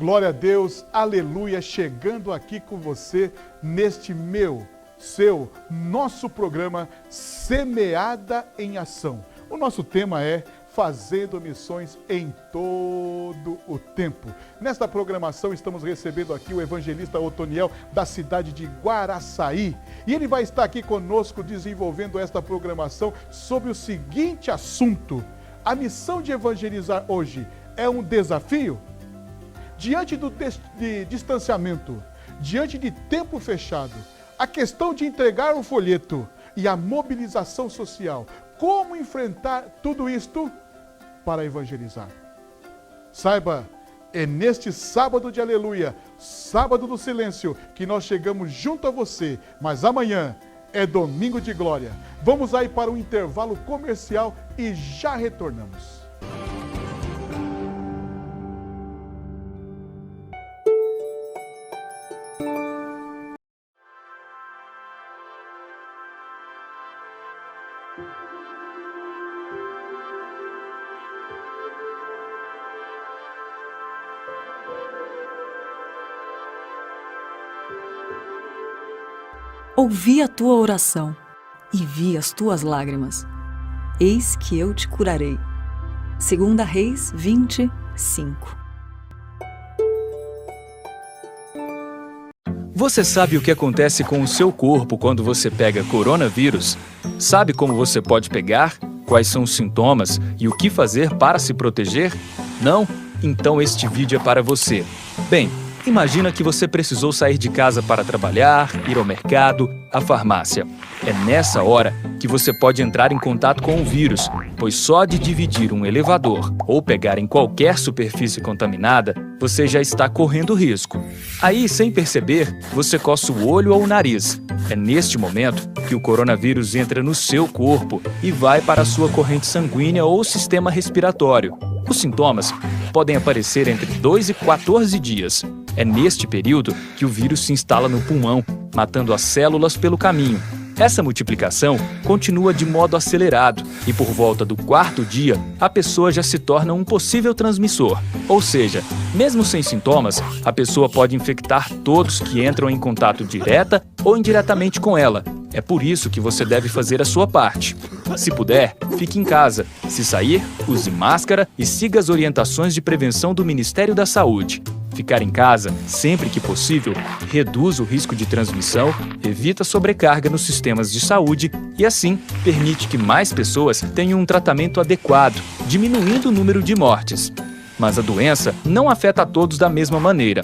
Glória a Deus, aleluia, chegando aqui com você neste nosso programa Semeada em Ação. O nosso tema é Fazendo Missões em todo o tempo. Nesta programação estamos recebendo aqui o evangelista Otoniel da cidade de Guaraçaí. E ele vai estar aqui conosco desenvolvendo esta programação sobre o seguinte assunto: a missão de evangelizar hoje é um desafio? Diante de distanciamento, diante de tempo fechado, a questão de entregar o folheto e a mobilização social, como enfrentar tudo isto para evangelizar? Saiba, é neste sábado de aleluia, sábado do silêncio, que nós chegamos junto a você, mas amanhã é domingo de glória. Vamos aí para um intervalo comercial e já retornamos. Ouvi a tua oração e vi as tuas lágrimas. Eis que eu te curarei. 2 Reis 20:5. Você sabe o que acontece com o seu corpo quando você pega coronavírus? Sabe como você pode pegar? Quais são os sintomas e o que fazer para se proteger? Não? Então este vídeo é para você. Bem, imagina que você precisou sair de casa para trabalhar, ir ao mercado, à farmácia. É nessa hora que você pode entrar em contato com o vírus, pois só de dividir um elevador ou pegar em qualquer superfície contaminada, você já está correndo risco. Aí, sem perceber, você coça o olho ou o nariz. É neste momento que o coronavírus entra no seu corpo e vai para a sua corrente sanguínea ou sistema respiratório. Os sintomas podem aparecer entre 2 e 14 dias. É neste período que o vírus se instala no pulmão, matando as células pelo caminho. Essa multiplicação continua de modo acelerado e por volta do 4º dia, a pessoa já se torna um possível transmissor. Ou seja, mesmo sem sintomas, a pessoa pode infectar todos que entram em contato direta ou indiretamente com ela. É por isso que você deve fazer a sua parte. Se puder, fique em casa. Se sair, use máscara e siga as orientações de prevenção do Ministério da Saúde. Ficar em casa, sempre que possível, reduz o risco de transmissão, evita sobrecarga nos sistemas de saúde e, assim, permite que mais pessoas tenham um tratamento adequado, diminuindo o número de mortes. Mas a doença não afeta a todos da mesma maneira.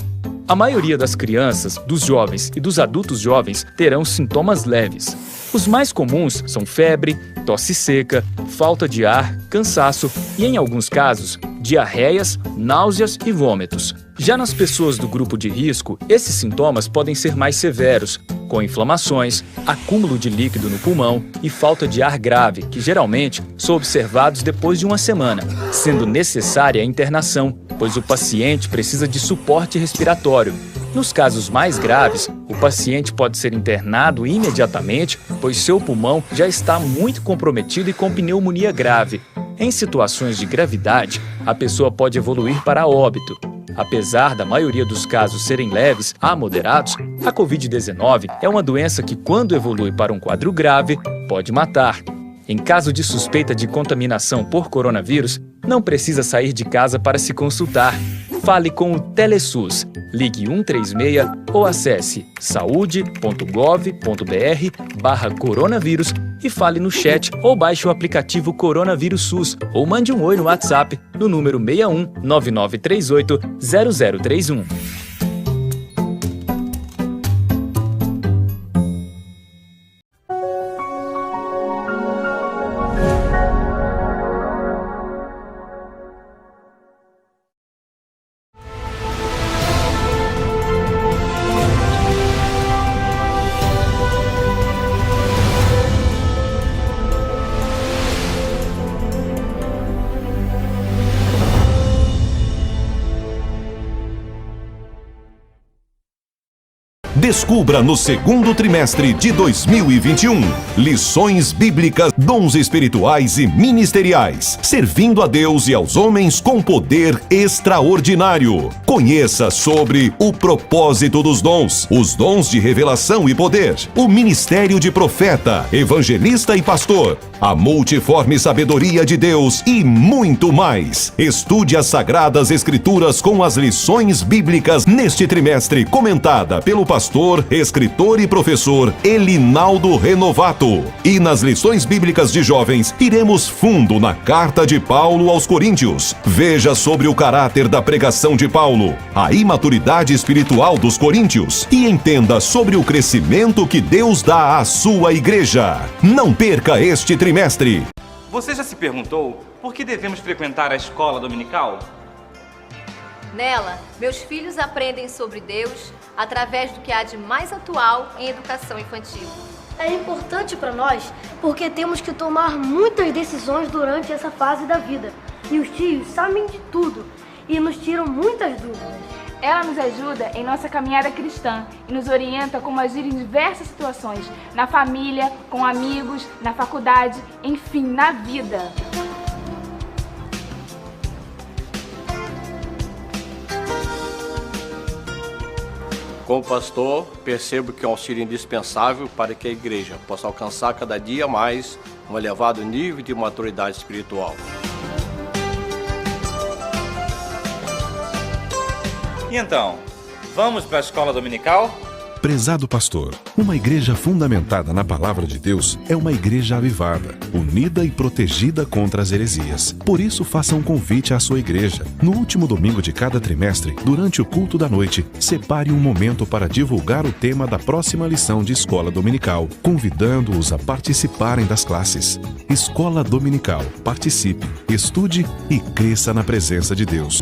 A maioria das crianças, dos jovens e dos adultos jovens terão sintomas leves. Os mais comuns são febre, tosse seca, falta de ar, cansaço e, em alguns casos, diarreias, náuseas e vômitos. Já nas pessoas do grupo de risco, esses sintomas podem ser mais severos, com inflamações, acúmulo de líquido no pulmão e falta de ar grave, que geralmente são observados depois de uma semana, sendo necessária a internação, pois o paciente precisa de suporte respiratório. Nos casos mais graves, o paciente pode ser internado imediatamente, pois seu pulmão já está muito comprometido e com pneumonia grave. Em situações de gravidade, a pessoa pode evoluir para óbito. Apesar da maioria dos casos serem leves a moderados, a Covid-19 é uma doença que, quando evolui para um quadro grave, pode matar. Em caso de suspeita de contaminação por coronavírus, não precisa sair de casa para se consultar. Fale com o TeleSUS, ligue 136 ou acesse saude.gov.br/coronavírus e fale no chat ou baixe o aplicativo Coronavírus SUS ou mande um oi no WhatsApp no número 61 9938 0031. Descubra no segundo trimestre de 2021. Lições bíblicas, dons espirituais e ministeriais, servindo a Deus e aos homens com poder extraordinário. Conheça sobre o propósito dos dons, os dons de revelação e poder, o ministério de profeta, evangelista e pastor, a multiforme sabedoria de Deus e muito mais. Estude as Sagradas Escrituras com as lições bíblicas neste trimestre, comentada pelo pastor, escritor e professor Elinaldo Renovato. E nas lições bíblicas de jovens, iremos fundo na carta de Paulo aos Coríntios. Veja sobre o caráter da pregação de Paulo, a imaturidade espiritual dos coríntios e entenda sobre o crescimento que Deus dá à sua igreja. Não perca este trimestre. Você já se perguntou por que devemos frequentar a escola dominical? Nela, meus filhos aprendem sobre Deus através do que há de mais atual em educação infantil. É importante para nós porque temos que tomar muitas decisões durante essa fase da vida. E os tios sabem de tudo e nos tiram muitas dúvidas. Ela nos ajuda em nossa caminhada cristã e nos orienta como agir em diversas situações, na família, com amigos, na faculdade, enfim, na vida. Como pastor, percebo que é um auxílio indispensável para que a igreja possa alcançar cada dia mais um elevado nível de maturidade espiritual. E então, vamos para a escola dominical? Prezado pastor, uma igreja fundamentada na palavra de Deus é uma igreja avivada, unida e protegida contra as heresias. Por isso, faça um convite à sua igreja. No último domingo de cada trimestre, durante o culto da noite, separe um momento para divulgar o tema da próxima lição de escola dominical, convidando-os a participarem das classes. Escola Dominical. Participe, estude e cresça na presença de Deus.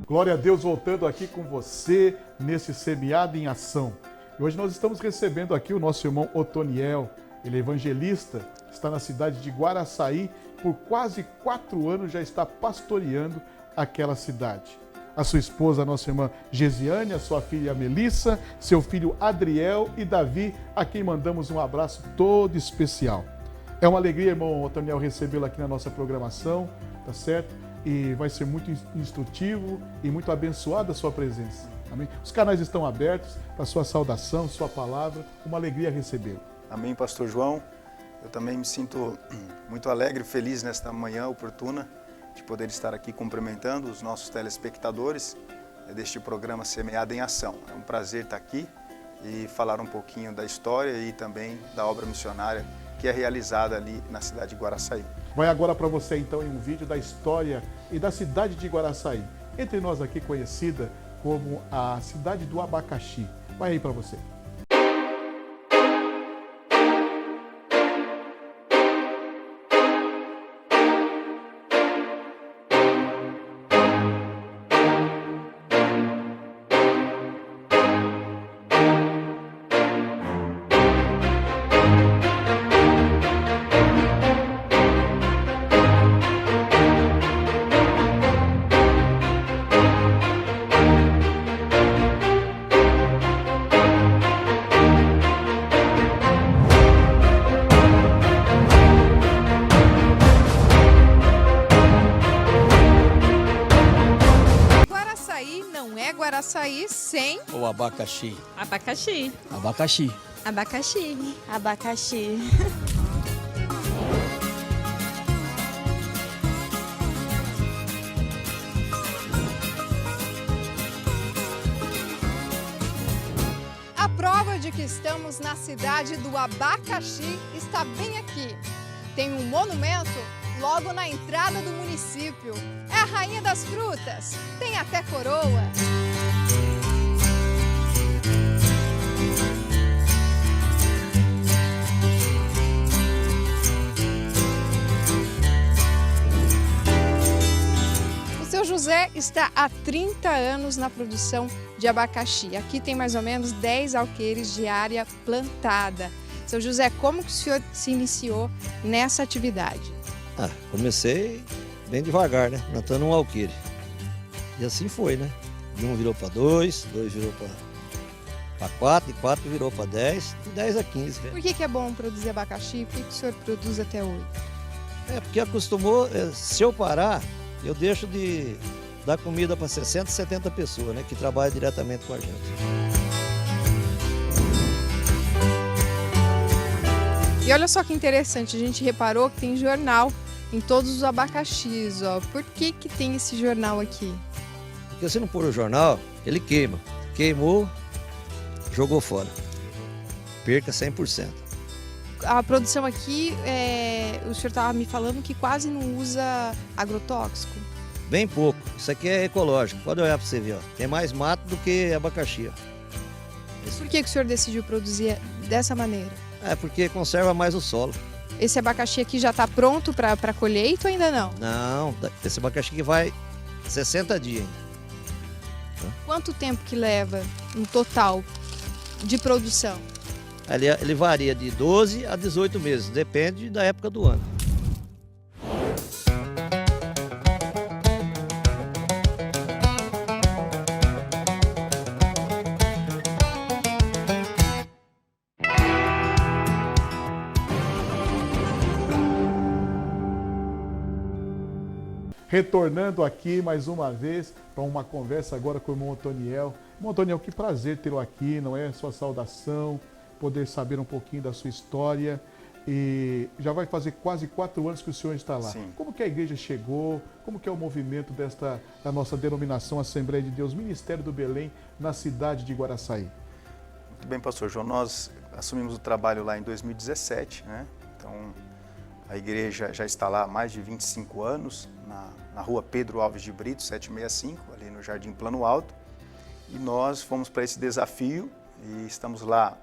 Glória a Deus, voltando aqui com você nesse Semeada em Ação. E hoje nós estamos recebendo aqui o nosso irmão Otoniel. Ele é evangelista, está na cidade de Guaraçaí, por quase 4 anos já está pastoreando aquela cidade. A sua esposa, a nossa irmã Gesiane, a sua filha Melissa, seu filho Adriel e Davi, a quem mandamos um abraço todo especial. É uma alegria, irmão Otoniel, recebê-lo aqui na nossa programação, tá certo? E vai ser muito instrutivo e muito abençoada a sua presença. Amém? Os canais estão abertos para sua saudação, sua palavra. Uma alegria recebê-lo. Amém, pastor João. Eu também me sinto muito alegre e feliz nesta manhã oportuna de poder estar aqui cumprimentando os nossos telespectadores deste programa Semeada em Ação. É um prazer estar aqui e falar um pouquinho da história e também da obra missionária que é realizada ali na cidade de Guaraçaí. Vai agora para você então em um vídeo da história e da cidade de Guaraçaí, entre nós aqui conhecida como a cidade do abacaxi. Vai aí para você. Guaraçaí sem o abacaxi. Abacaxi. Abacaxi. Abacaxi. Abacaxi. A prova de que estamos na cidade do abacaxi está bem aqui. Tem um monumento logo na entrada do município. É a rainha das frutas, tem até coroa. O seu José está há 30 anos na produção de abacaxi. Aqui tem mais ou menos 10 alqueires de área plantada. Seu José, como que o senhor se iniciou nessa atividade? Comecei bem devagar, né? Plantando um alqueire. E assim foi, né? De 1 virou para 2, 2 virou para 4, e 4 virou para 10, de 10 a 15. Por que é bom produzir abacaxi? Por que o senhor produz até hoje? Porque acostumou, se eu parar, eu deixo de dar comida para 60, 70 pessoas, né? Que trabalham diretamente com a gente. E olha só que interessante, a gente reparou que tem jornal em todos os abacaxis, ó. Por que tem esse jornal aqui? Porque se não pôr o jornal, ele queima. Queimou, jogou fora. Perca 100%. A produção aqui, o senhor estava me falando que quase não usa agrotóxico. Bem pouco. Isso aqui é ecológico. Pode olhar para você ver, ó. Tem mais mato do que abacaxi, ó. Por que o senhor decidiu produzir dessa maneira? Porque conserva mais o solo. Esse abacaxi aqui já está pronto para colheita ou ainda não? Não, esse abacaxi que vai 60 dias ainda. Quanto tempo que leva no total de produção? Ele varia de 12 a 18 meses, depende da época do ano. Retornando aqui mais uma vez para uma conversa agora com o irmão Otoniel. Irmão Otoniel, que prazer tê-lo aqui, não é? Sua saudação, poder saber um pouquinho da sua história. E já vai fazer quase 4 anos que o senhor está lá. Sim. Como que a igreja chegou? Como que é o movimento da nossa denominação Assembleia de Deus, Ministério do Belém, na cidade de Guaraçaí? Muito bem, pastor João. Nós assumimos o trabalho lá em 2017, né? Então, a igreja já está lá há mais de 25 anos, na rua Pedro Alves de Brito, 765, ali no Jardim Plano Alto. E nós fomos para esse desafio e estamos lá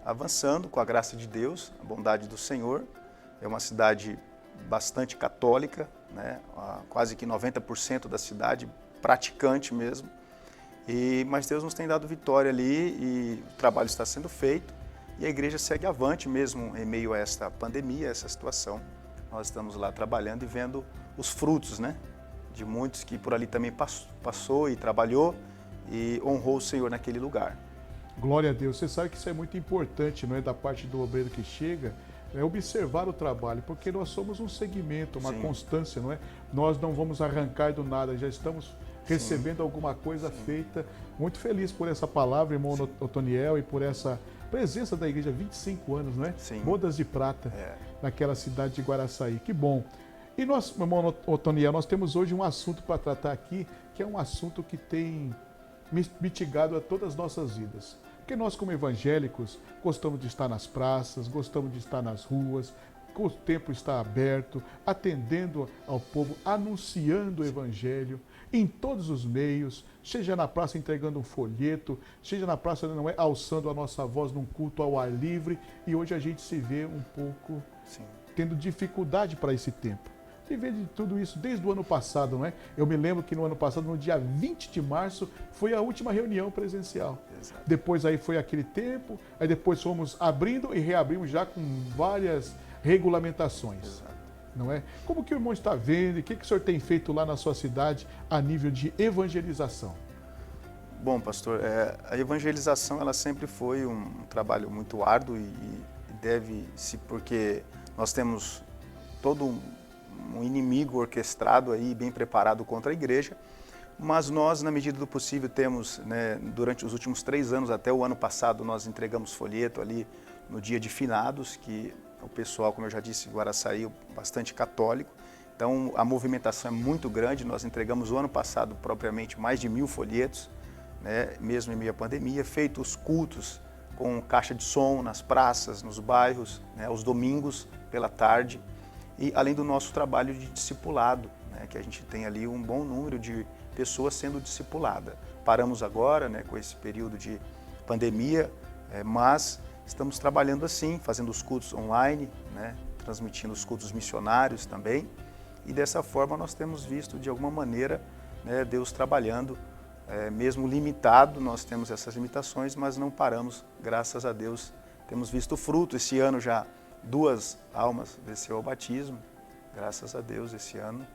avançando com a graça de Deus, a bondade do Senhor. É uma cidade bastante católica, né? Quase que 90% da cidade, praticante mesmo. Mas Deus nos tem dado vitória ali e o trabalho está sendo feito. E a igreja segue avante mesmo em meio a esta pandemia, essa situação. Nós estamos lá trabalhando e vendo os frutos, né? De muitos que por ali também passou e trabalhou e honrou o Senhor naquele lugar. Glória a Deus. Você sabe que isso é muito importante, não é? Da parte do obreiro que chega, é observar o trabalho, porque nós somos um segmento, uma constância, não é? Nós não vamos arrancar do nada, já estamos recebendo alguma coisa feita. Muito feliz por essa palavra, irmão Otoniel, e por essa presença da igreja, 25 anos, não é? Sim. Bodas de prata, naquela cidade de Guaraçaí. Que bom. E nós, irmão Otoniel, nós temos hoje um assunto para tratar aqui, que é um assunto que tem mitigado a todas as nossas vidas. Porque nós, como evangélicos, gostamos de estar nas praças, gostamos de estar nas ruas, o templo está aberto, atendendo ao povo, anunciando o evangelho em todos os meios, seja na praça entregando um folheto, seja na praça, não é, alçando a nossa voz num culto ao ar livre. E hoje a gente se vê um pouco tendo dificuldade para esse tempo. Viver de tudo isso desde o ano passado, não é? Eu me lembro que no ano passado, no dia 20 de março, foi a última reunião presencial. Exato. Depois aí foi aquele tempo, aí depois fomos abrindo e reabrimos já com várias regulamentações. Exato. Não é? Como que o irmão está vendo e o que o senhor tem feito lá na sua cidade a nível de evangelização? Bom, pastor, a evangelização ela sempre foi um trabalho muito árduo e deve-se, porque nós temos todo um inimigo orquestrado aí, bem preparado contra a igreja, mas nós, na medida do possível, temos, né, durante os últimos 3 anos, até o ano passado, nós entregamos folheto ali no dia de finados, que o pessoal, como eu já disse, Guaraçaí, bastante católico, então a movimentação é muito grande. Nós entregamos o ano passado, propriamente, mais de 1000 folhetos, né, mesmo em meio à pandemia, feitos cultos com caixa de som nas praças, nos bairros, né, aos domingos, pela tarde, e além do nosso trabalho de discipulado, né, que a gente tem ali um bom número de pessoas sendo discipuladas. Paramos agora, né, com esse período de pandemia, mas estamos trabalhando assim, fazendo os cultos online, né, transmitindo os cultos missionários também, e dessa forma nós temos visto de alguma maneira, né, Deus trabalhando, mesmo limitado, nós temos essas limitações, mas não paramos, graças a Deus, temos visto fruto. Esse ano já 2 almas desceu ao batismo, graças a Deus, esse ano,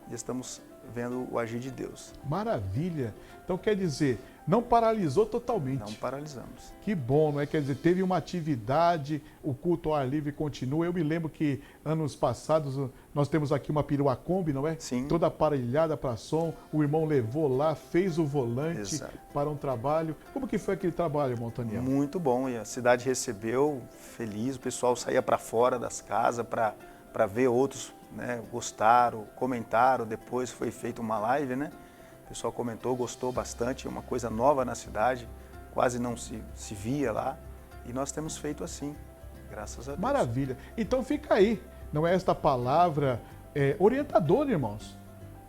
e estamos vendo o agir de Deus. Maravilha! Então quer dizer, não paralisou totalmente. Não paralisamos. Que bom, não é? Quer dizer, teve uma atividade, o culto ao ar livre continua. Eu me lembro que anos passados nós temos aqui uma perua Kombi, não é? Sim. Toda aparelhada para som. O irmão levou lá, fez o volante Exato. para um trabalho. Como que foi aquele trabalho, irmão Toniel? Muito bom, e a cidade recebeu feliz, o pessoal saía para fora das casas para ver outros, né, gostaram, comentaram, depois foi feita uma live, né? O pessoal comentou, gostou bastante, uma coisa nova na cidade, quase não se via lá, e nós temos feito assim, graças a Deus. Maravilha. Então fica aí, não é esta palavra orientadora, irmãos.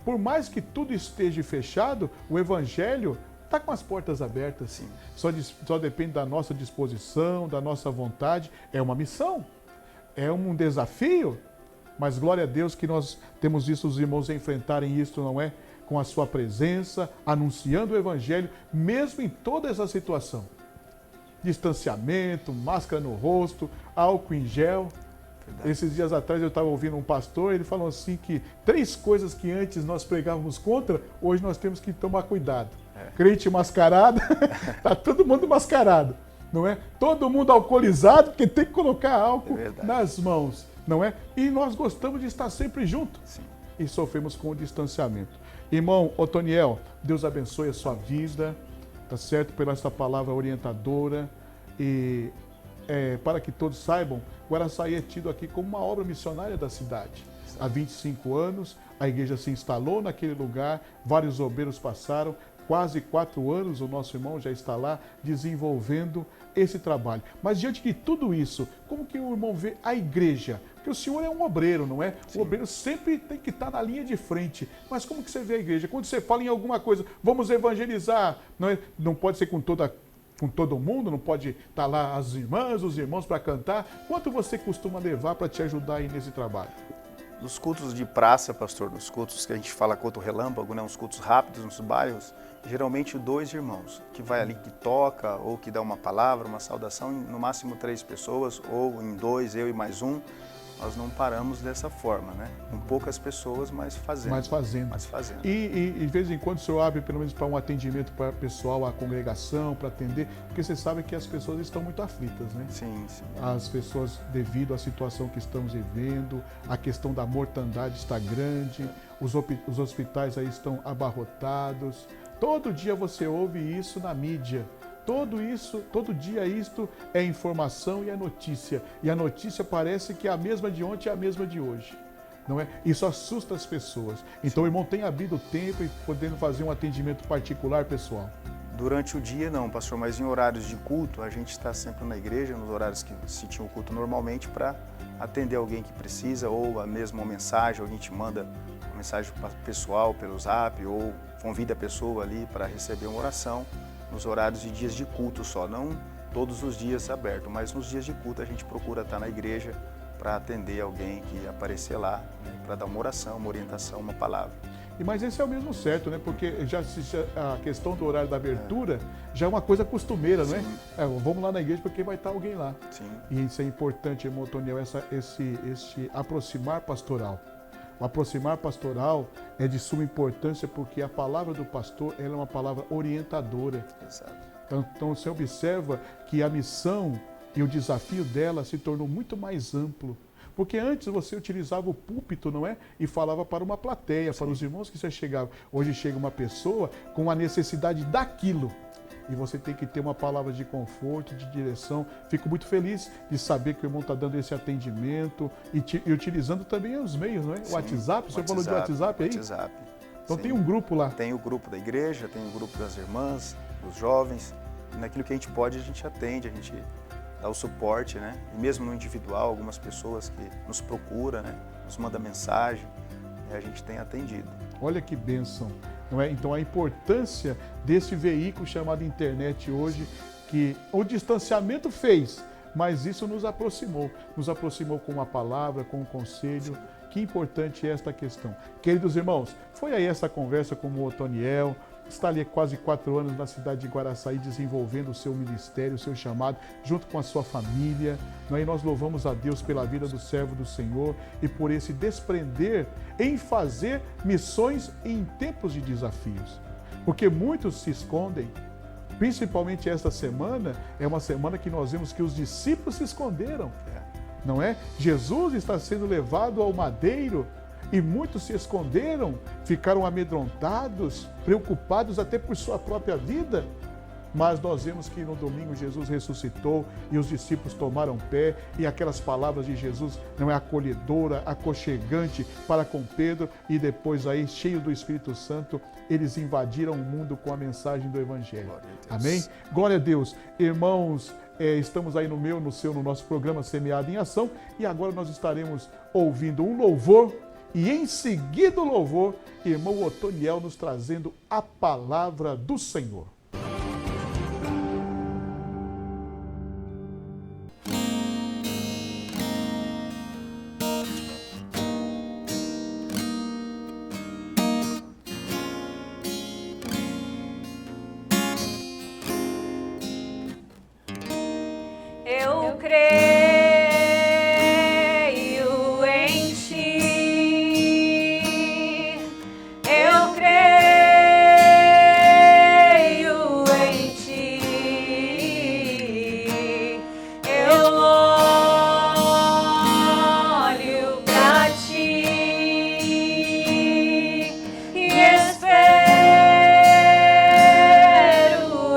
Por mais que tudo esteja fechado, o Evangelho está com as portas abertas. Sim. Só depende da nossa disposição, da nossa vontade. É uma missão, é um desafio, mas glória a Deus que nós temos visto os irmãos enfrentarem isso, não é? Com a sua presença, anunciando o Evangelho, mesmo em toda essa situação. Distanciamento, máscara no rosto, álcool em gel. Verdade. Esses dias atrás eu estava ouvindo um pastor, ele falou assim que 3 coisas que antes nós pregávamos contra, hoje nós temos que tomar cuidado. Crente mascarado, tá todo mundo mascarado, não é? Todo mundo alcoolizado, porque tem que colocar álcool nas mãos, não é? E nós gostamos de estar sempre juntos. Sim. E sofremos com o distanciamento. Irmão Otoniel, Deus abençoe a sua vida, tá certo? Pela essa palavra orientadora. E para que todos saibam, Guaraçaí é tido aqui como uma obra missionária da cidade. Há 25 anos, a igreja se instalou naquele lugar, vários obreiros passaram, quase 4 anos o nosso irmão já está lá desenvolvendo esse trabalho. Mas diante de tudo isso, como que o irmão vê a igreja? Porque o senhor é um obreiro, não é? Sim. O obreiro sempre tem que estar na linha de frente. Mas como que você vê a igreja? Quando você fala em alguma coisa, vamos evangelizar, não pode ser com todo mundo, não pode estar lá as irmãs, os irmãos para cantar. Quanto você costuma levar para te ajudar aí nesse trabalho? Nos cultos de praça, pastor, nos cultos que a gente fala culto relâmpago, né, uns cultos rápidos nos bairros, geralmente 2 irmãos, que vai ali, que toca ou que dá uma palavra, uma saudação, no máximo 3 pessoas, ou em 2, eu e mais um. Nós não paramos dessa forma, né? Com poucas pessoas, mas fazendo. Mas fazendo. E de vez em quando o senhor abre pelo menos para um atendimento para pessoal, a congregação, para atender, porque você sabe que as pessoas estão muito aflitas, né? Sim, sim. As pessoas, devido à situação que estamos vivendo, a questão da mortandade está grande, os hospitais aí estão abarrotados. Todo dia você ouve isso na mídia. Todo dia isto é informação e é notícia. E a notícia parece que é a mesma de ontem e a mesma de hoje. Não é? Isso assusta as pessoas. Então o irmão tem havido tempo e podendo fazer um atendimento particular, pessoal. Durante o dia não, pastor, mas em horários de culto, a gente está sempre na igreja, nos horários que se tinha o culto normalmente, para atender alguém que precisa, ou a mesma mensagem, alguém te manda uma mensagem pessoal pelo Zap, ou convida a pessoa ali para receber uma oração. Nos horários de dias de culto só, não todos os dias aberto, mas nos dias de culto a gente procura estar na igreja para atender alguém que aparecer lá, né, para dar uma oração, uma orientação, uma palavra. Mas esse é o mesmo certo, né? Porque já a questão do horário da abertura já é uma coisa costumeira, não é? Vamos lá na igreja porque vai estar alguém lá. Sim. E isso é importante, irmão Toniel, esse aproximar pastoral. O aproximar pastoral é de suma importância porque a palavra do pastor ela é uma palavra orientadora. Exato. Então você observa que a missão e o desafio dela se tornou muito mais amplo. Porque antes você utilizava o púlpito, não é? E falava para uma plateia, para os irmãos que você chegava. Hoje chega uma pessoa com a necessidade daquilo. E você tem que ter uma palavra de conforto, de direção. Fico muito feliz de saber que o irmão está dando esse atendimento e utilizando também os meios, não é? Sim, o WhatsApp, você falou de WhatsApp aí? WhatsApp. Então sim. Tem um grupo lá. Tem o grupo da igreja, tem o grupo das irmãs, dos jovens. E naquilo que a gente pode, a gente atende, a gente dá o suporte, né? E mesmo no individual, algumas pessoas que nos procuram, né? Nos mandam mensagem e a gente tem atendido. Olha que bênção. Não é? Então a importância desse veículo chamado internet hoje, que o distanciamento fez, mas isso nos aproximou com a palavra, com o conselho. Que importante é esta questão. Queridos irmãos, foi aí essa conversa com o Otoniel, está ali há quase 4 anos na cidade de Guaraçaí, desenvolvendo o seu ministério, o seu chamado, junto com a sua família. E nós louvamos a Deus pela vida do servo do Senhor e por esse desprender em fazer missões em tempos de desafios. Porque muitos se escondem, principalmente esta semana, é uma semana que nós vemos que os discípulos se esconderam, não é? Jesus está sendo levado ao madeiro e muitos se esconderam, ficaram amedrontados, preocupados até por sua própria vida. Mas nós vemos que no domingo Jesus ressuscitou e os discípulos tomaram pé e aquelas palavras de Jesus não é acolhedora, aconchegante para com Pedro, e depois aí, cheio do Espírito Santo, eles invadiram o mundo com a mensagem do Evangelho. Amém? Glória a Deus. Irmãos, estamos aí no nosso programa Semeado em Ação, e agora nós estaremos ouvindo um louvor e em seguida o louvor, irmão Otoniel nos trazendo a palavra do Senhor. Eu creio em ti, eu creio em ti, eu olho pra ti e espero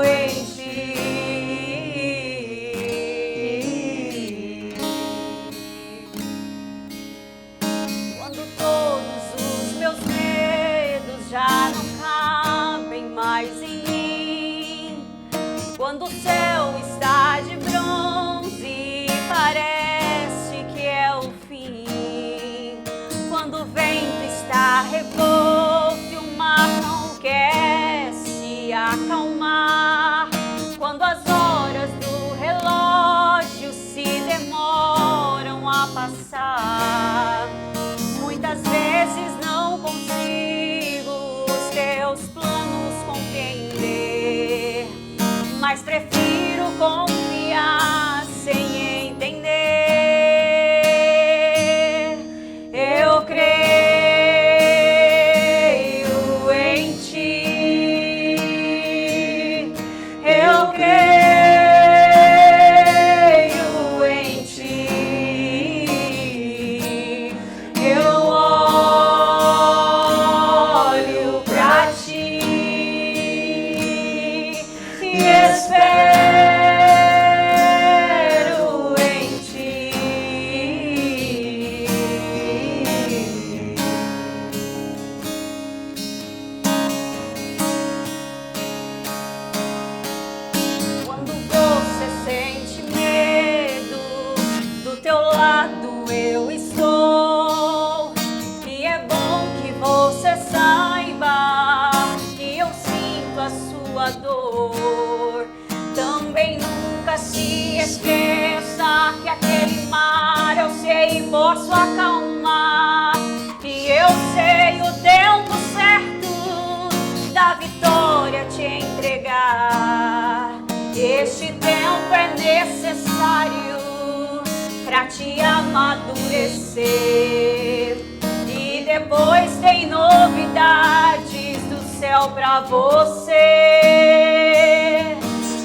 em ti. Quando todos os meus medos já não cabem mais em mim, quando o céu está de bronze e parece que é o fim, quando o vento está revolto e o mar não quer se acalmar, quando as horas do relógio se demoram a passar, muitas vezes não consigo os teus planos compreender, mas prefiro confiar sem entender. Eu creio em ti, eu creio em ti, eu olho pra ti e espero em ti. Quando você sente medo, do teu lado eu estou. E é bom que você saiba que eu sinto a sua dor. Também nunca se esqueça que aquele mar eu sei e posso acalmar. E eu sei o tempo certo da vitória te entregar. Este tempo é necessário pra te amadurecer. E depois tem novidades do céu pra você.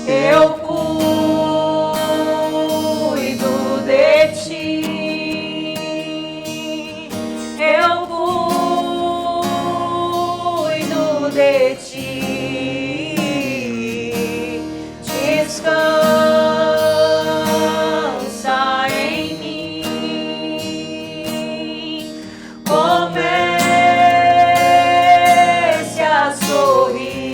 Eu cuido de ti, eu cuido de ti. Descansa em mim, comece a sorrir.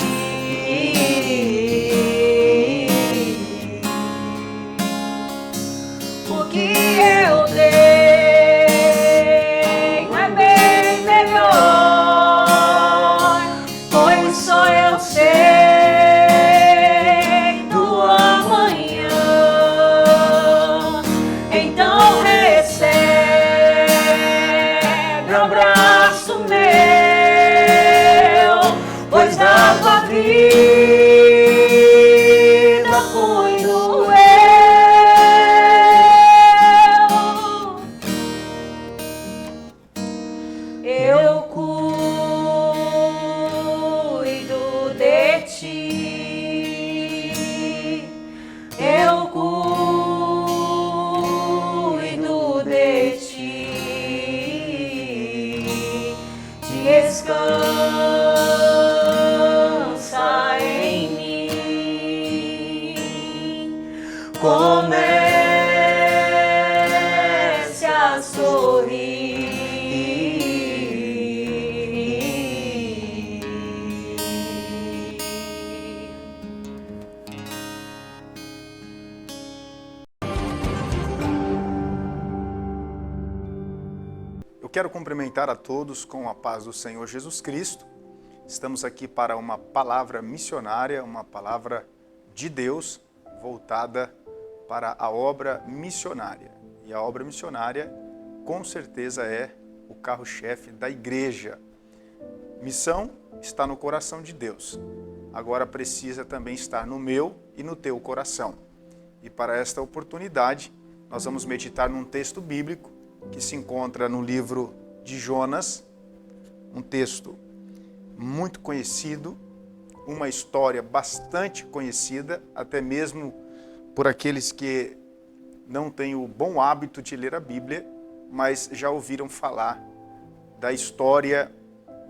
comece a sorrir. Eu quero cumprimentar a todos com a paz do Senhor Jesus Cristo. Estamos aqui para uma palavra missionária, uma palavra de Deus voltada para a obra missionária. E a obra missionária, com certeza, é o carro-chefe da igreja. Missão está no coração de Deus. Agora precisa também estar no meu e no teu coração. E para esta oportunidade, nós vamos meditar num texto bíblico que se encontra no livro de Jonas, um texto muito conhecido, uma história bastante conhecida, até mesmo por aqueles que não têm o bom hábito de ler a Bíblia, mas já ouviram falar da história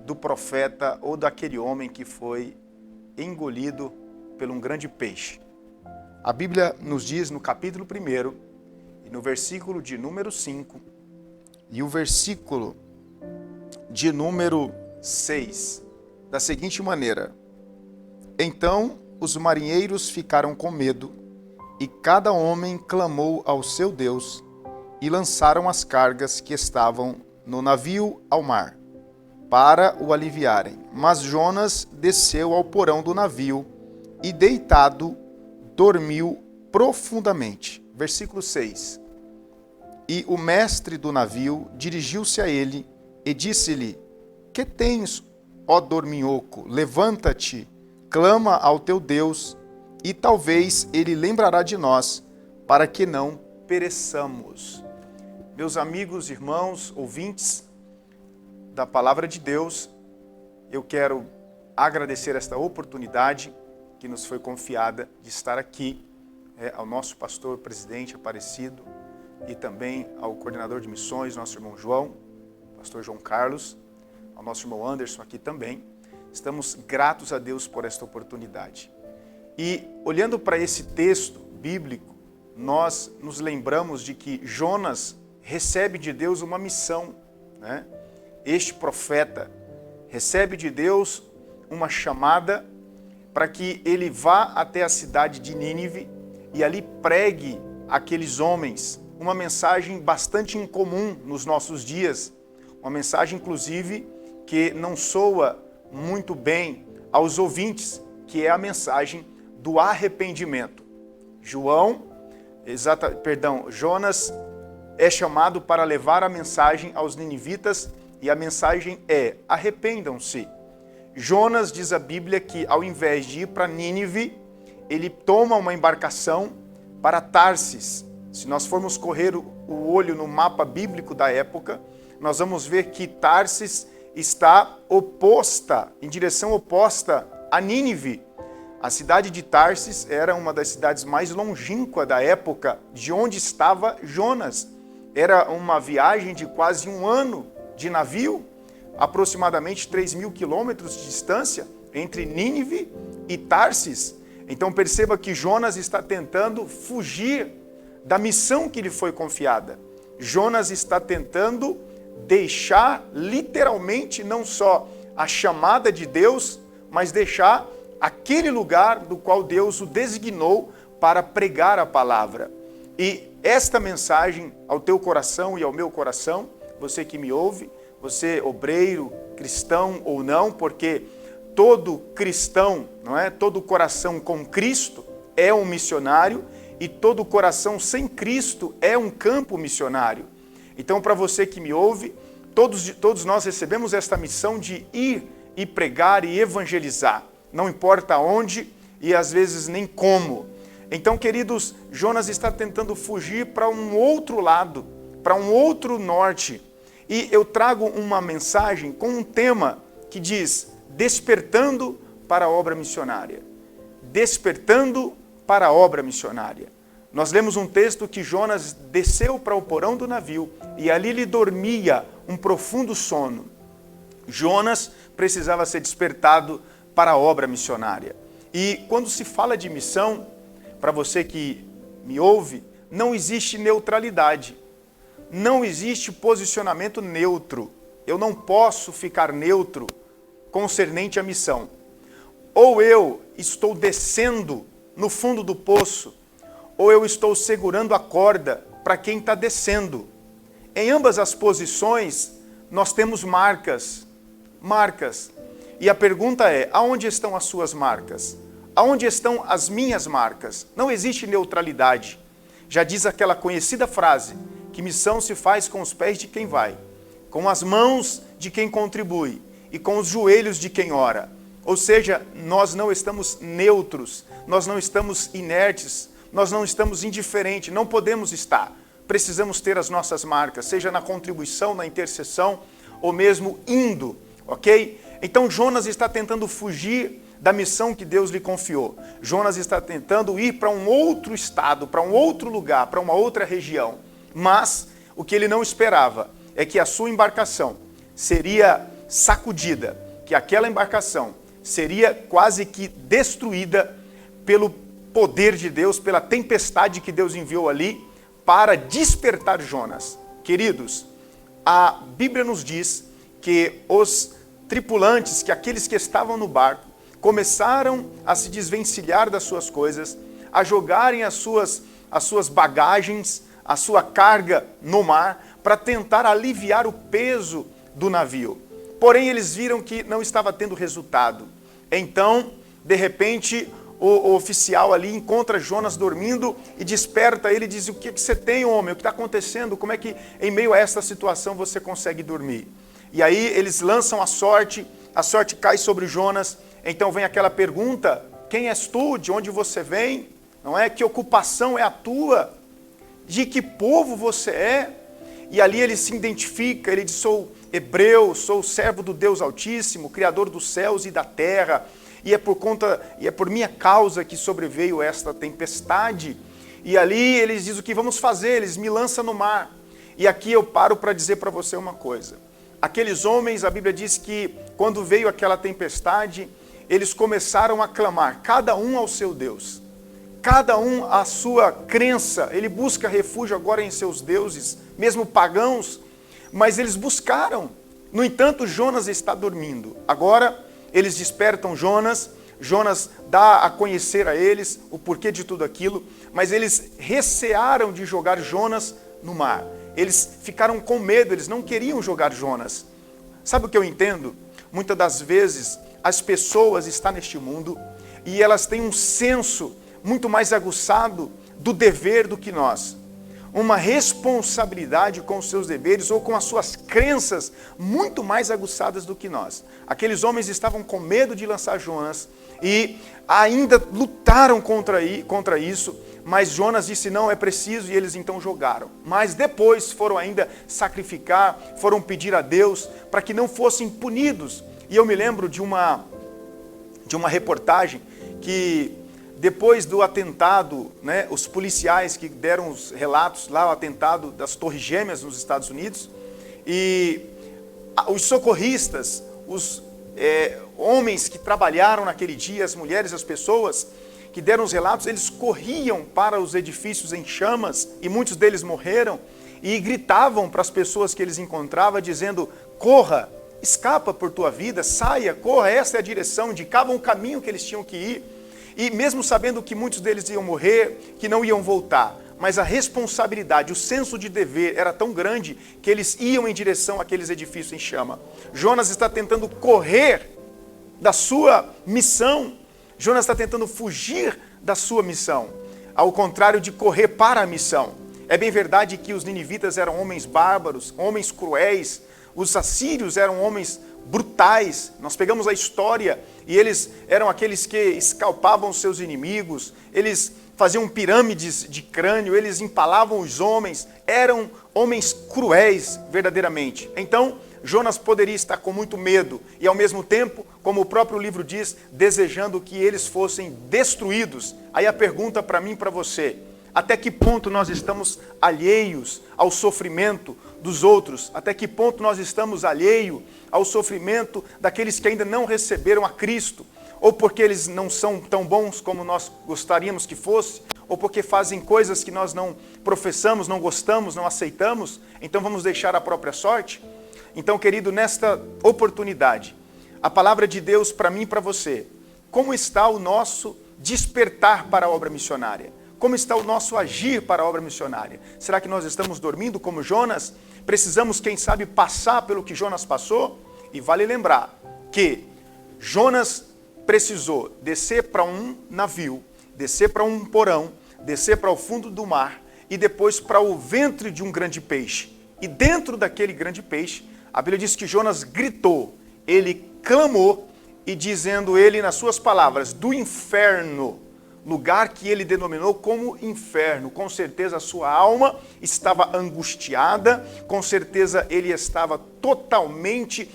do profeta ou daquele homem que foi engolido por um grande peixe. A Bíblia nos diz no capítulo 1 e no versículo de número 5 e o versículo de número 6, da seguinte maneira: Então os marinheiros ficaram com medo, e cada homem clamou ao seu Deus, e lançaram as cargas que estavam no navio ao mar, para o aliviarem. Mas Jonas desceu ao porão do navio, e deitado, dormiu profundamente. Versículo 6. E o mestre do navio dirigiu-se a ele e disse-lhe: Que tens, ó dorminhoco? Levanta-te, clama ao teu Deus, e talvez ele lembrará de nós, para que não pereçamos. Meus amigos, irmãos, ouvintes da Palavra de Deus, eu quero agradecer esta oportunidade que nos foi confiada de estar aqui, ao nosso pastor presidente Aparecido, e também ao coordenador de missões, nosso irmão João, pastor João Carlos, ao nosso irmão Anderson aqui também. Estamos gratos a Deus por esta oportunidade. E olhando para esse texto bíblico, nós nos lembramos de que Jonas recebe de Deus uma missão, né? Este profeta recebe de Deus uma chamada para que ele vá até a cidade de Nínive e ali pregue àqueles homens uma mensagem bastante incomum nos nossos dias, uma mensagem, inclusive, que não soa muito bem aos ouvintes, que é a mensagem do arrependimento. Jonas é chamado para levar a mensagem aos ninivitas, e a mensagem é: arrependam-se. Jonas, diz a Bíblia, que ao invés de ir para Nínive, ele toma uma embarcação para Tarsis. Se nós formos correr o olho no mapa bíblico da época, nós vamos ver que Tarsis está em direção oposta a Nínive. A cidade de Tarsis era uma das cidades mais longínquas da época, de onde estava Jonas. Era uma viagem de quase 1 ano de navio, aproximadamente 3.000 quilômetros de distância entre Nínive e Tarsis. Então perceba que Jonas está tentando fugir da missão que lhe foi confiada. Jonas está tentando deixar literalmente não só a chamada de Deus, mas deixar aquele lugar do qual Deus o designou para pregar a palavra. E esta mensagem ao teu coração e ao meu coração, você que me ouve, você obreiro, cristão ou não, porque todo cristão, não é? Todo coração com Cristo é um missionário, e todo coração sem Cristo é um campo missionário. Então, para você que me ouve, todos nós recebemos esta missão de ir e pregar e evangelizar. Não importa onde e às vezes nem como. Então, queridos, Jonas está tentando fugir para um outro lado, para um outro norte. E eu trago uma mensagem com um tema que diz: despertando para a obra missionária. Despertando para a obra missionária. Nós lemos um texto que Jonas desceu para o porão do navio e ali lhe dormia um profundo sono. Jonas precisava ser despertado para a obra missionária. E quando se fala de missão, para você que me ouve, não existe neutralidade. Não existe posicionamento neutro. Eu não posso ficar neutro concernente à missão. Ou eu estou descendo no fundo do poço, ou eu estou segurando a corda para quem está descendo. Em ambas as posições, nós temos marcas. Marcas. E a pergunta é, aonde estão as suas marcas? Aonde estão as minhas marcas? Não existe neutralidade. Já diz aquela conhecida frase, que missão se faz com os pés de quem vai, com as mãos de quem contribui e com os joelhos de quem ora. Ou seja, nós não estamos neutros, nós não estamos inertes, nós não estamos indiferentes, não podemos estar. Precisamos ter as nossas marcas, seja na contribuição, na intercessão, ou mesmo indo, ok? Então Jonas está tentando fugir da missão que Deus lhe confiou. Jonas está tentando ir para um outro estado, para um outro lugar, para uma outra região. Mas o que ele não esperava é que a sua embarcação seria sacudida, que aquela embarcação seria quase que destruída pelo poder de Deus, pela tempestade que Deus enviou ali para despertar Jonas. Queridos, a Bíblia nos diz que os tripulantes, que aqueles que estavam no barco, começaram a se desvencilhar das suas coisas, a jogarem as suas bagagens, a sua carga no mar, para tentar aliviar o peso do navio. Porém, eles viram que não estava tendo resultado. Então, de repente, o oficial ali encontra Jonas dormindo e desperta ele e diz, o que você tem, homem? O que está acontecendo? Como é que em meio a esta situação você consegue dormir? E aí eles lançam a sorte cai sobre Jonas. Então vem aquela pergunta, quem és tu? De onde você vem? Não é? Que ocupação é a tua? De que povo você é? E ali ele se identifica, ele diz, sou hebreu, sou servo do Deus Altíssimo, Criador dos céus e da terra, e é por minha causa que sobreveio esta tempestade. E ali eles dizem, o que vamos fazer? Eles me lançam no mar. E aqui eu paro para dizer para você uma coisa. Aqueles homens, a Bíblia diz que quando veio aquela tempestade, eles começaram a clamar, cada um ao seu Deus, cada um à sua crença. Ele busca refúgio agora em seus deuses, mesmo pagãos, mas eles buscaram. No entanto, Jonas está dormindo. Agora, eles despertam Jonas, Jonas dá a conhecer a eles o porquê de tudo aquilo, mas eles recearam de jogar Jonas no mar. Eles ficaram com medo, eles não queriam jogar Jonas. Sabe o que eu entendo? Muitas das vezes, as pessoas estão neste mundo e elas têm um senso muito mais aguçado do dever do que nós. Uma responsabilidade com os seus deveres ou com as suas crenças muito mais aguçadas do que nós. Aqueles homens estavam com medo de lançar Jonas e ainda lutaram contra isso, mas Jonas disse, não, é preciso, e eles então jogaram. Mas depois foram ainda sacrificar, foram pedir a Deus para que não fossem punidos. E eu me lembro de uma reportagem que depois do atentado, né, os policiais que deram os relatos lá, o atentado das Torres Gêmeas nos Estados Unidos, e os socorristas, os homens que trabalharam naquele dia, as mulheres, as pessoas que deram os relatos, eles corriam para os edifícios em chamas, e muitos deles morreram, e gritavam para as pessoas que eles encontravam, dizendo, corra, escapa por tua vida, saia, corra, essa é a direção, indicavam o caminho que eles tinham que ir, e mesmo sabendo que muitos deles iam morrer, que não iam voltar, mas a responsabilidade, o senso de dever era tão grande que eles iam em direção àqueles edifícios em chama. Jonas está tentando correr da sua missão, Jonas está tentando fugir da sua missão, ao contrário de correr para a missão. É bem verdade que os ninivitas eram homens bárbaros, homens cruéis, os assírios eram homens brutais. Nós pegamos a história e eles eram aqueles que escalpavam os seus inimigos, eles faziam pirâmides de crânio, eles empalavam os homens, eram homens cruéis verdadeiramente. Então, Jonas poderia estar com muito medo e ao mesmo tempo, como o próprio livro diz, desejando que eles fossem destruídos. Aí a pergunta para mim e para você, até que ponto nós estamos alheios ao sofrimento dos outros? Até que ponto nós estamos alheios ao sofrimento daqueles que ainda não receberam a Cristo? Ou porque eles não são tão bons como nós gostaríamos que fosse? ou porque fazem coisas que nós não professamos, não gostamos, não aceitamos, então vamos deixar a própria sorte? Então, querido, nesta oportunidade, a palavra de Deus para mim e para você, como está o nosso despertar para a obra missionária? Como está o nosso agir para a obra missionária? Será que nós estamos dormindo como Jonas? Precisamos, quem sabe, passar pelo que Jonas passou? E vale lembrar que Jonas precisou descer para um navio, descer para um porão, descer para o fundo do mar e depois para o ventre de um grande peixe. E dentro daquele grande peixe, a Bíblia diz que Jonas gritou, ele clamou e dizendo ele nas suas palavras, do inferno, lugar que ele denominou como inferno. Com certeza a sua alma estava angustiada, com certeza ele estava totalmente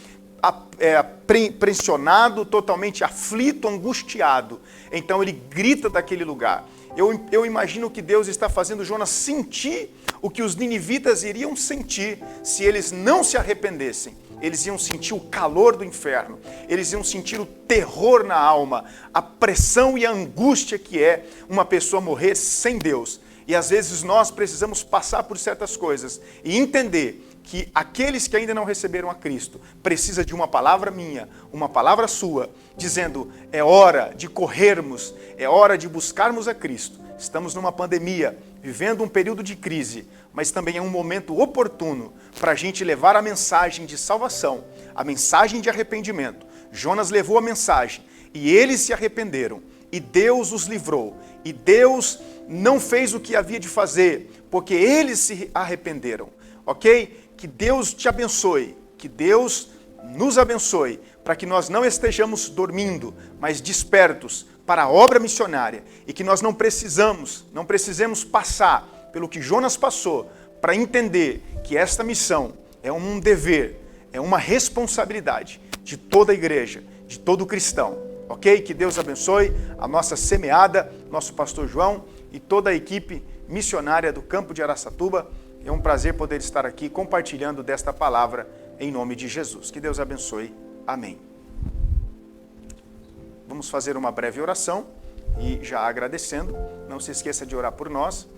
pressionado, totalmente aflito, angustiado. Então ele grita daquele lugar. Eu imagino que Deus está fazendo Jonas sentir o que os ninivitas iriam sentir se eles não se arrependessem. Eles iam sentir o calor do inferno, eles iam sentir o terror na alma, a pressão e a angústia que é uma pessoa morrer sem Deus. E às vezes nós precisamos passar por certas coisas e entender que aqueles que ainda não receberam a Cristo precisam de uma palavra minha, uma palavra sua, dizendo, é hora de corrermos, é hora de buscarmos a Cristo. Estamos numa pandemia, vivendo um período de crise, mas também é um momento oportuno para a gente levar a mensagem de salvação, a mensagem de arrependimento. Jonas levou a mensagem e eles se arrependeram e Deus os livrou. E Deus não fez o que havia de fazer, porque eles se arrependeram, ok? Que Deus te abençoe, que Deus nos abençoe, para que nós não estejamos dormindo, mas despertos para a obra missionária e que nós não precisemos passar pelo que Jonas passou para entender que esta missão é um dever, é uma responsabilidade de toda a igreja, de todo cristão, ok? Que Deus abençoe a nossa semeada, nosso pastor João e toda a equipe missionária do campo de Araçatuba. É um prazer poder estar aqui compartilhando desta palavra em nome de Jesus. Que Deus abençoe. Amém. Vamos fazer uma breve oração e já agradecendo, não se esqueça de orar por nós,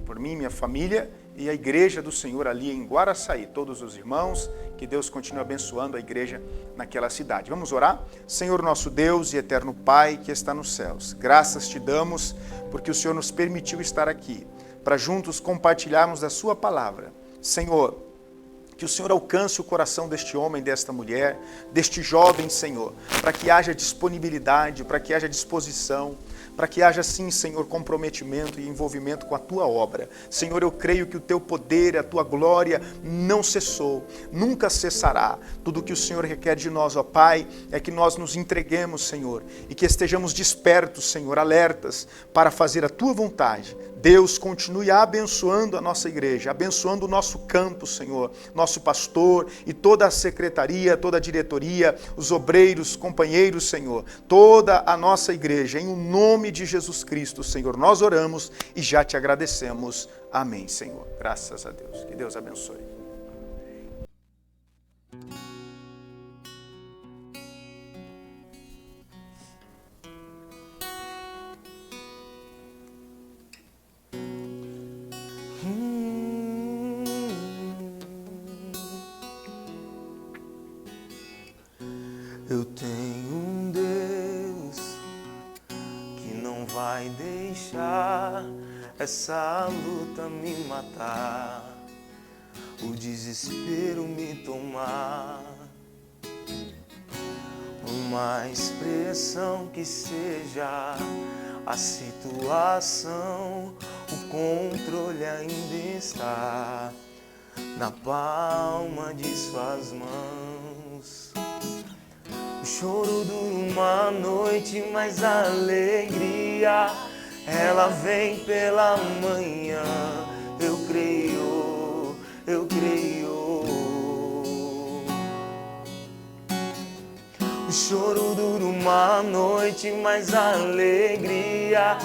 por mim, minha família e a igreja do Senhor ali em Guaraçaí, todos os irmãos, que Deus continue abençoando a igreja naquela cidade. Vamos orar? Senhor nosso Deus e eterno Pai que está nos céus, graças te damos porque o Senhor nos permitiu estar aqui, para juntos compartilharmos da sua palavra. Senhor, que o Senhor alcance o coração deste homem, desta mulher, deste jovem, Senhor, para que haja disponibilidade, para que haja disposição, para que haja, sim, Senhor, comprometimento e envolvimento com a Tua obra. Senhor, eu creio que o Teu poder, a Tua glória não cessou, nunca cessará. Tudo o que o Senhor requer de nós, ó Pai, é que nós nos entreguemos, Senhor, e que estejamos despertos, Senhor, alertas, para fazer a Tua vontade. Deus, continue abençoando a nossa igreja, abençoando o nosso campo, Senhor, nosso pastor e toda a secretaria, toda a diretoria, os obreiros, companheiros, Senhor, toda a nossa igreja, em nome de Jesus Cristo, Senhor, nós oramos e já te agradecemos. Amém, Senhor. Graças a Deus. Que Deus abençoe. Eu tenho um Deus que não vai deixar essa luta me matar, o desespero me tomar. Por mais pressão que seja a situação, o controle ainda está na palma de suas mãos. O choro dura uma noite, mas a alegria, ela vem pela manhã. Eu creio, eu creio. O choro dura uma noite, mas a alegria,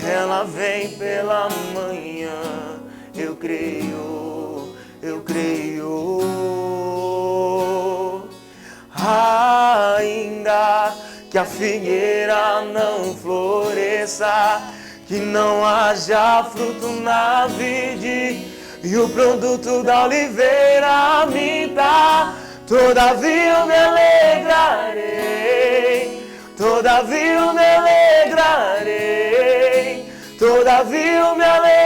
ela vem pela manhã. Eu creio, eu creio. Ainda que a figueira não floresça, que não haja fruto na vide e o produto da oliveira me dá. Todavia eu me alegrarei, todavia eu me alegrarei, todavia eu me alegrarei.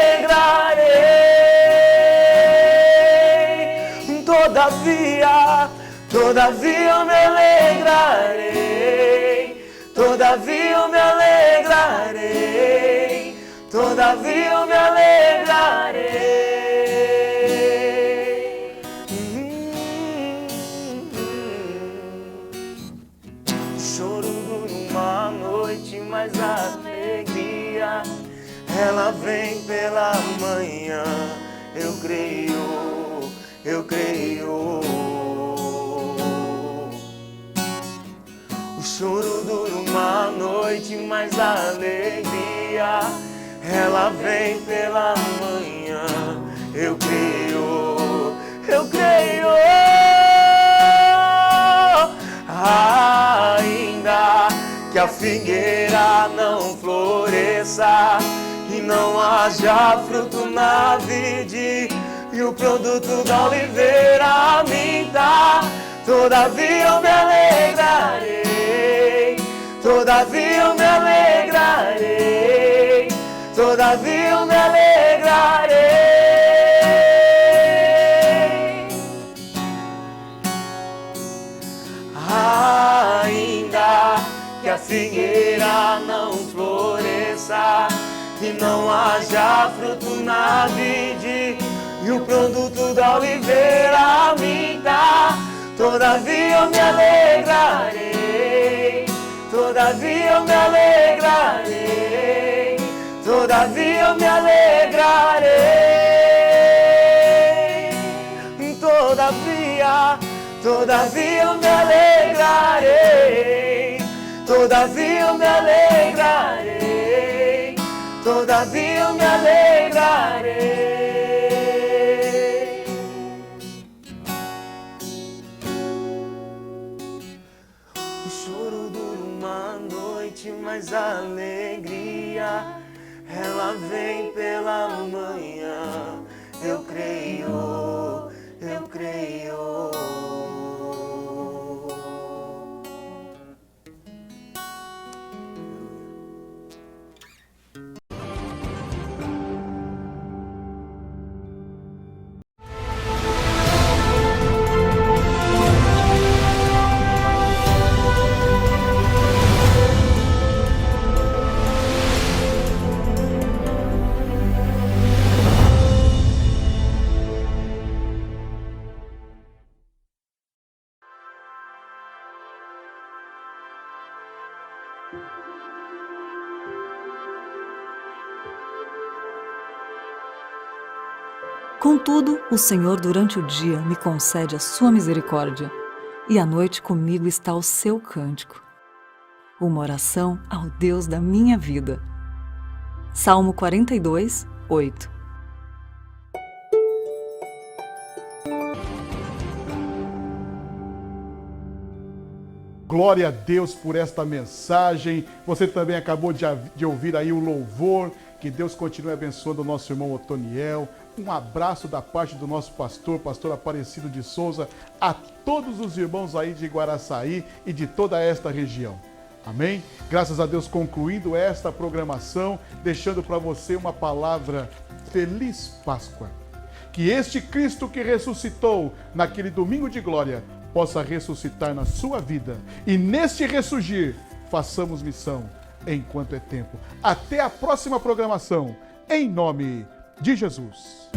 Todavia eu me alegrarei, todavia eu me alegrarei, todavia eu me alegrarei. Choro dura uma noite, mas a alegria ela vem pela manhã. Eu creio, eu creio. O choro dura uma noite, mas a alegria ela vem pela manhã. Eu creio, eu creio. Ainda que a figueira não floresça e não haja fruto na vide e o produto da oliveira me dá, todavia eu me alegrarei, todavia eu me alegrarei, todavia eu me alegrarei. Ainda que a figueira não floresça e não haja fruto na vide e o produto da oliveira me dá, todavia eu me alegrarei, todavia eu me alegrarei, todavia eu me alegrarei. Todavia eu me alegrarei, todavia eu me alegrarei, todavia eu me alegrarei. O choro dura uma noite, mas a alegria ela vem pela manhã. Eu creio, eu creio. Contudo, o Senhor durante o dia me concede a sua misericórdia, e à noite comigo está o seu cântico, uma oração ao Deus da minha vida. Salmo 42, 8. Glória a Deus por esta mensagem. Você também acabou de ouvir aí o louvor. Que Deus continue abençoando o nosso irmão Otoniel. Um abraço da parte do nosso pastor Aparecido de Souza, a todos os irmãos aí de Guaraçaí e de toda esta região. Amém? Graças a Deus, concluindo esta programação, deixando para você uma palavra: Feliz Páscoa. Que este Cristo que ressuscitou naquele domingo de glória possa ressuscitar na sua vida. E neste ressurgir, façamos missão enquanto é tempo. Até a próxima programação, em nome de Jesus.